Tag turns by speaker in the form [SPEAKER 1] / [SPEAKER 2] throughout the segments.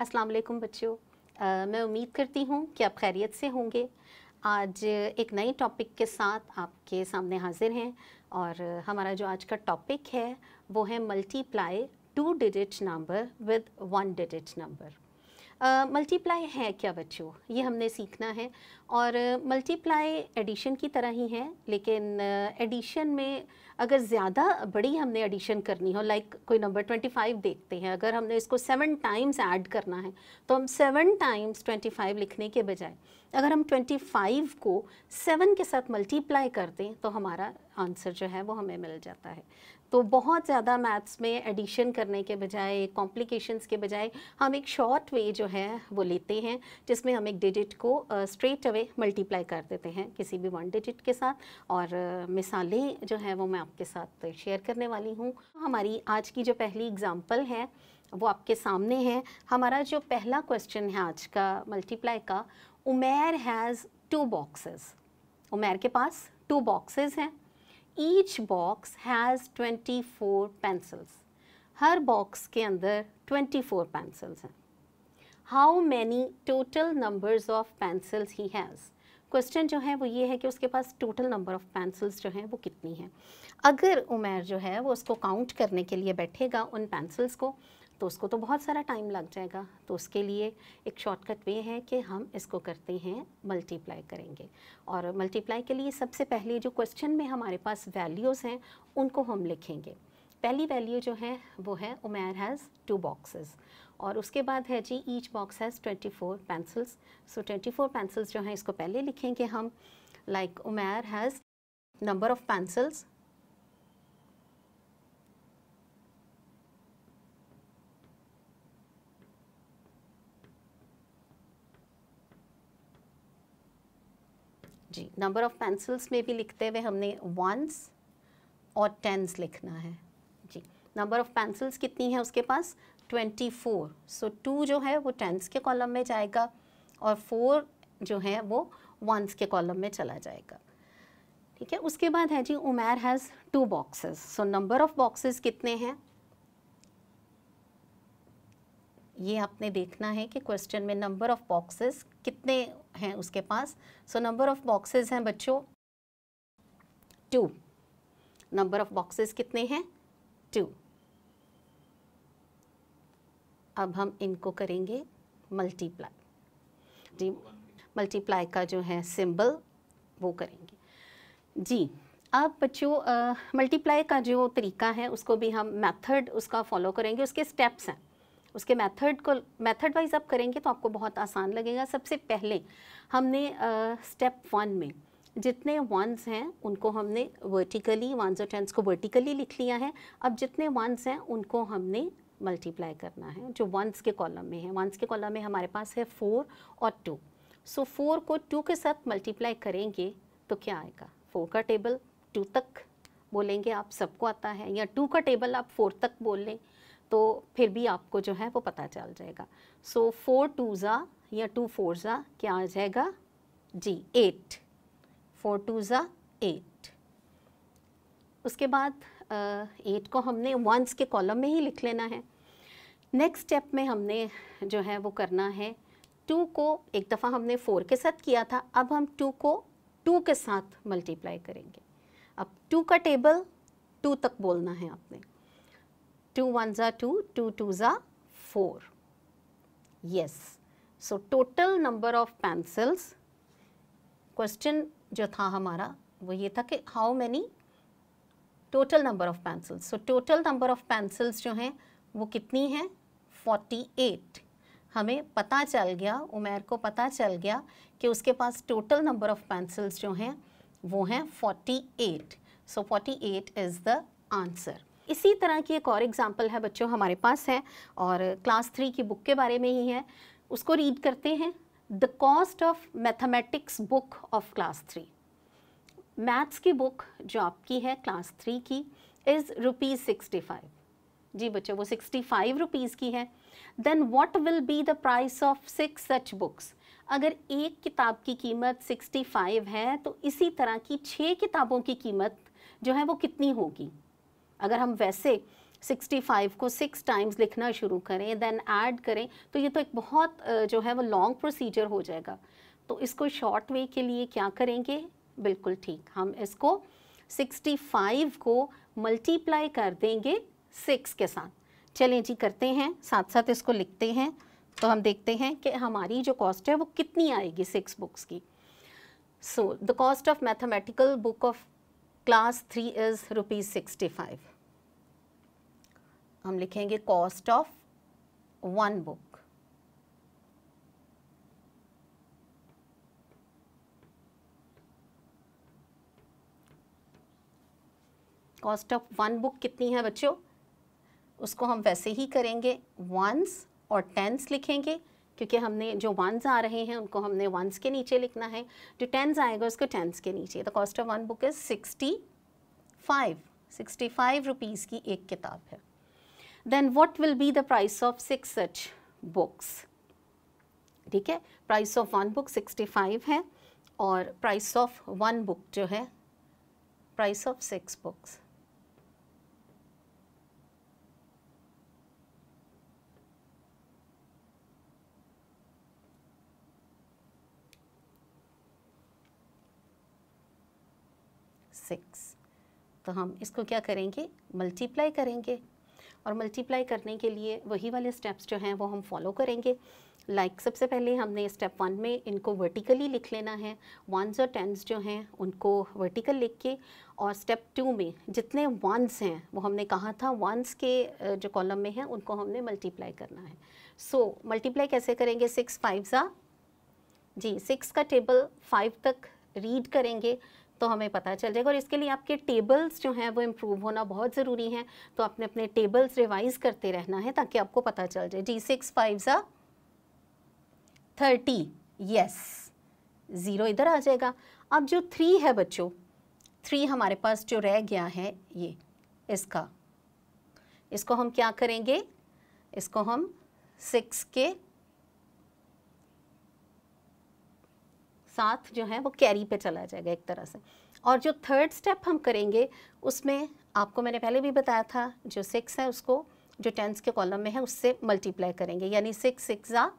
[SPEAKER 1] अस्सलाम वालेकुम बच्चों। मैं उम्मीद करती हूँ कि आप खैरियत से होंगे। आज एक नए टॉपिक के साथ आपके सामने हाजिर हैं और हमारा जो आज का टॉपिक है वो है multiply 2 digit number with 1 digit number. Multiply है क्या बच्चों, ये हमने सीखना है। और मल्टीप्लाई एडिशन की तरह ही है, लेकिन एडिशन में अगर ज़्यादा बड़ी हमने एडिशन करनी हो, लाइक कोई नंबर 25 देखते हैं, अगर हमने इसको 7 टाइम्स ऐड करना है तो हम 7 टाइम्स 25 लिखने के बजाय अगर हम 25 को 7 के साथ मल्टीप्लाई कर दें तो हमारा आंसर जो है वो हमें मिल जाता है। तो बहुत ज़्यादा मैथ्स में एडिशन करने के बजाय, कॉम्प्लिकेशंस के बजाय हम एक शॉर्ट वे जो है वो लेते हैं, जिसमें हम एक डिजिट को स्ट्रेट अवे मल्टीप्लाई कर देते हैं किसी भी 1 डिजिट के साथ। और मिसालें जो है वो मैं आपके साथ शेयर करने वाली हूँ। हमारी आज की जो पहली एग्जांपल है वो आपके सामने है। हमारा जो पहला क्वेश्चन है आज का मल्टीप्लाई का, उमैर हैज़ 2 बॉक्सेस। उमैर के पास 2 बॉक्सेस हैं। Each box has 24 pencils. Her box के अंदर 24 पेंसिल्स हैं। How many total numbers of pencils he has. Question जो है वो ये है कि उसके पास टोटल नंबर ऑफ पेंसिल्स जो हैं वो कितनी हैं। अगर उमैर जो है वो उसको काउंट करने के लिए बैठेगा उन पेंसिल्स को, तो उसको तो बहुत सारा टाइम लग जाएगा। तो उसके लिए एक शॉर्टकट वे है कि हम इसको करते हैं मल्टीप्लाई करेंगे। और मल्टीप्लाई के लिए सबसे पहले जो क्वेश्चन में हमारे पास वैल्यूज़ हैं उनको हम लिखेंगे। पहली वैल्यू जो है वो है उमैर हैज़ 2 बॉक्सेस, और उसके बाद है जी each box has 24 pencils. So 24 pencils जो हैं इसको पहले लिखेंगे हम, like Umair has number of pencils जी। नंबर ऑफ पेंसिल्स में भी लिखते हुए हमने 1s और 10s लिखना है जी। नंबर ऑफ पेंसिल्स कितनी है उसके पास 24। सो 2 जो है वो 10s के कॉलम में जाएगा और 4 जो है वो 1s के कॉलम में चला जाएगा। ठीक है, उसके बाद है जी Umair has 2 boxes. So number of boxes कितने हैं ये आपने देखना है कि क्वेश्चन में नंबर ऑफ बॉक्सेस कितने हैं उसके पास। सो नंबर ऑफ बॉक्सेस हैं बच्चों 2। नंबर ऑफ बॉक्सेस कितने हैं 2। अब हम इनको करेंगे मल्टीप्लाई जी। मल्टीप्लाई का जो है सिंबल वो करेंगे जी। अब बच्चों मल्टीप्लाई का जो तरीका है उसको भी हम मेथड उसका फॉलो करेंगे। उसके स्टेप्स हैं, उसके मेथड वाइज आप करेंगे तो आपको बहुत आसान लगेगा। सबसे पहले हमने स्टेप 1 में जितने 1s हैं उनको हमने वर्टिकली 1s और 10s को वर्टिकली लिख लिया है। अब जितने 1s हैं उनको हमने मल्टीप्लाई करना है जो 1s के कॉलम में है। 1s के कॉलम में हमारे पास है 4 और 2। सो 4 को 2 के साथ मल्टीप्लाई करेंगे तो क्या आएगा। 4 का टेबल 2 तक बोलेंगे, आप सबको आता है, या 2 का टेबल आप 4 तक बोल लें तो फिर भी आपको जो है वो पता चल जाएगा। सो 4 2s या 2 4s क्या आ जाएगा जी 8। 4 2s 8। उसके बाद 8 को हमने 1s के कॉलम में ही लिख लेना है। नेक्स्ट स्टेप में हमने जो है वो करना है 2 को एक दफ़ा हमने 4 के साथ किया था, अब हम 2 को 2 के साथ मल्टीप्लाई करेंगे। अब 2 का टेबल 2 तक बोलना है आपने। 2 1s 2, 2 2s 4। Yes. So total number of pencils, question जो था हमारा वो ये था कि how many total number of pencils. So total number of pencils जो हैं वो कितनी हैं 48। हमें पता चल गया, उमैर को पता चल गया कि उसके पास टोटल नंबर ऑफ पेंसिल्स जो हैं वो हैं 48। सो 48 इज़ द आंसर। इसी तरह की एक और एग्जांपल है बच्चों हमारे पास है और क्लास 3 की बुक के बारे में ही है। उसको रीड करते हैं। The cost of mathematics book of class 3। Maths की बुक जो आपकी है क्लास 3 की इज़ ₹65। जी बच्चों वो 65 रुपीज़ की है। Then what will be the price of 6 such books. अगर एक किताब की कीमत 65 है तो इसी तरह की 6 किताबों की कीमत जो है वो कितनी होगी। अगर हम वैसे 65 को 6 टाइम्स लिखना शुरू करें, देन ऐड करें, तो ये तो एक बहुत जो है वो लॉन्ग प्रोसीजर हो जाएगा। तो इसको शॉर्ट वे के लिए क्या करेंगे, बिल्कुल ठीक, हम इसको 65 को मल्टीप्लाई कर देंगे 6 के साथ। चलें जी करते हैं, साथ साथ इसको लिखते हैं, तो हम देखते हैं कि हमारी जो कॉस्ट है वो कितनी आएगी 6 बुक्स की। So the cost of mathematical book of class 3 is ₹65। हम लिखेंगे cost of 1 book. Cost of 1 book कितनी है बच्चों, उसको हम वैसे ही करेंगे, वंस और टेंस लिखेंगे, क्योंकि हमने जो वंस आ रहे हैं उनको हमने वंस के नीचे लिखना है, जो टेंस आएगा उसको टेंस के नीचे। The cost of 1 book is 65 rupees की एक किताब है। Then what will be the price of 6 such books. ठीक है, प्राइस ऑफ 1 बुक 65 है और प्राइस ऑफ 1 बुक जो है प्राइस ऑफ 6 बुक्स। तो हम इसको क्या करेंगे, मल्टीप्लाई करेंगे, और मल्टीप्लाई करने के लिए वही वाले स्टेप्स जो हैं वो हम फॉलो करेंगे। सबसे पहले हमने स्टेप 1 में इनको वर्टिकली लिख लेना है, वंस और टेंस जो हैं उनको वर्टिकल लिख के, और स्टेप 2 में जितने वंस हैं वो हमने कहा था वंस के जो कॉलम में हैं उनको हमने मल्टीप्लाई करना है। सो मल्टीप्लाई कैसे करेंगे, 6 5 जी 6 का टेबल 5 तक रीड करेंगे तो हमें पता चल जाएगा। और इसके लिए आपके टेबल्स जो हैं वो इम्प्रूव होना बहुत ज़रूरी है, तो आपने अपने टेबल्स रिवाइज करते रहना है ताकि आपको पता चल जाए। जी 6 5 30, यस 0 इधर आ जाएगा। अब जो 3 है बच्चों, 3 हमारे पास जो रह गया है ये, इसको हम क्या करेंगे, इसको हम 6 के साथ जो है वो कैरी पे चला जाएगा एक तरह से। और जो थर्ड स्टेप हम करेंगे उसमें आपको मैंने पहले भी बताया था, जो 6 है उसको जो टेंस के कॉलम में है उससे मल्टीप्लाई करेंगे, यानी 6 6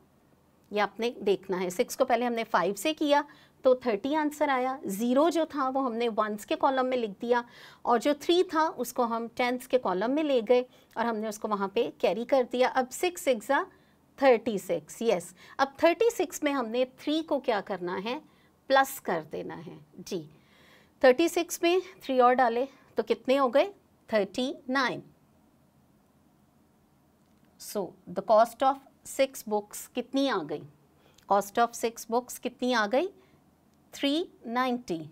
[SPEAKER 1] ये आपने देखना है। 6 को पहले हमने 5 से किया तो 30 आंसर आया। 0 जो था वो हमने वंस के कॉलम में लिख दिया, और जो 3 था उसको हम टेंस के कॉलम में ले गए और हमने उसको वहाँ पे कैरी कर दिया। अब 6 6 36, यस। अब 36 में हमने 3 को क्या करना है, प्लस कर देना है। जी 36 में 3 और डाले तो कितने हो गए, 39। So the cost of 6 books कितनी आ गई, कॉस्ट ऑफ 6 बुक्स कितनी आ गई, 390।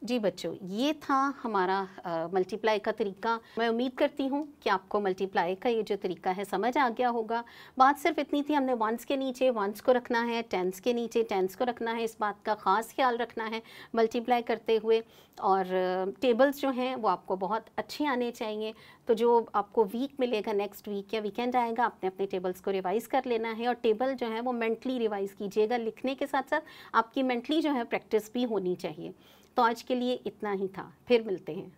[SPEAKER 1] जी बच्चों, ये था हमारा मल्टीप्लाई का तरीका। मैं उम्मीद करती हूँ कि आपको मल्टीप्लाई का ये जो तरीका है समझ आ गया होगा। बात सिर्फ इतनी थी, हमने वंस के नीचे वंस को रखना है, टेंस के नीचे टेंस को रखना है, इस बात का ख़ास ख्याल रखना है मल्टीप्लाई करते हुए। और टेबल्स जो हैं वो आपको बहुत अच्छे आने चाहिए। तो जो आपको वीक मिलेगा, नेक्स्ट वीक या वीकेंड आएगा, आपने अपने टेबल्स को रिवाइज़ कर लेना है। और टेबल जो है वो मेंटली रिवाइज़ कीजिएगा, लिखने के साथ साथ आपकी मेंटली जो है प्रैक्टिस भी होनी चाहिए। तो आज के लिए इतना ही था, फिर मिलते हैं।